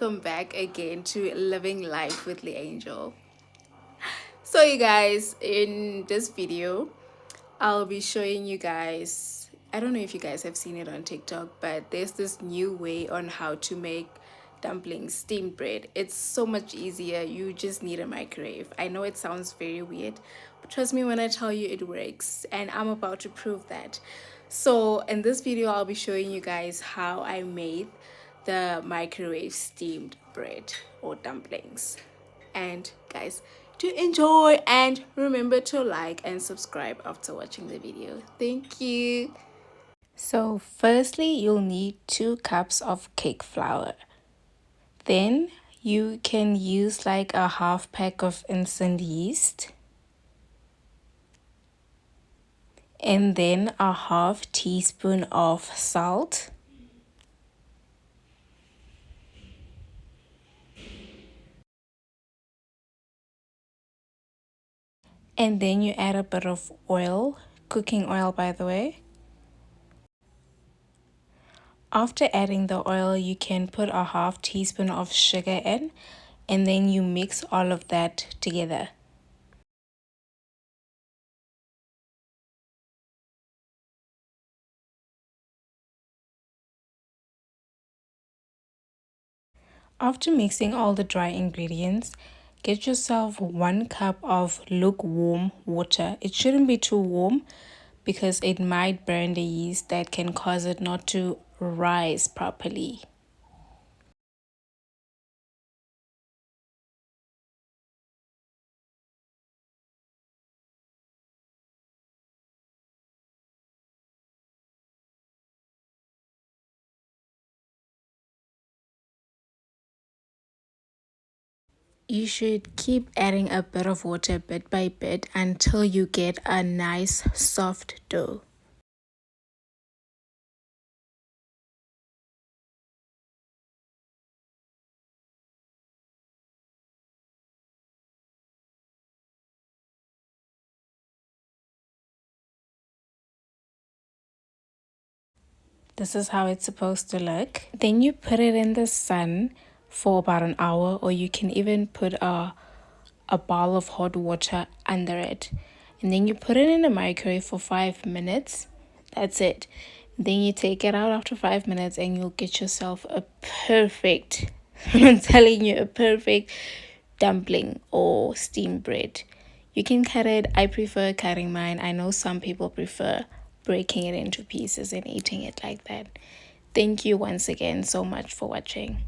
welcome back again to Living Life with the Angel. So you guys, in this video I'll be showing you guys, I don't know if you guys have seen it on TikTok, but there's this new way on how to make dumplings, steamed bread. It's so much easier. You just need a microwave. I know it sounds very weird, but trust me when I tell you it works, and I'm about to prove that. So in this video I'll be showing you guys how I made the microwave steamed bread or dumplings. And guys, do enjoy, and remember to like and subscribe after watching the video. Thank you. So firstly, you'll need 2 cups of cake flour. Then you can use like a half pack of instant yeast, and then a half teaspoon of salt, and then you add a bit of oil, cooking oil by the way. After adding the oil, you can put a half teaspoon of sugar in, and then you mix all of that together. After mixing all the dry ingredients, get yourself 1 cup of lukewarm water. It shouldn't be too warm because it might burn the yeast that can cause it not to rise properly. You should keep adding a bit of water bit by bit until you get a nice soft dough. This is how it's supposed to look. Then you put it in the sun for about an hour, or you can even put a bowl of hot water under it. And then you put it in the microwave for 5 minutes. That's it. Then you take it out after 5 minutes and you'll get yourself a perfect, I'm telling you, a perfect dumpling or steamed bread. You can cut it. I prefer cutting mine. I know some people prefer breaking it into pieces and eating it like that. Thank you once again so much for watching.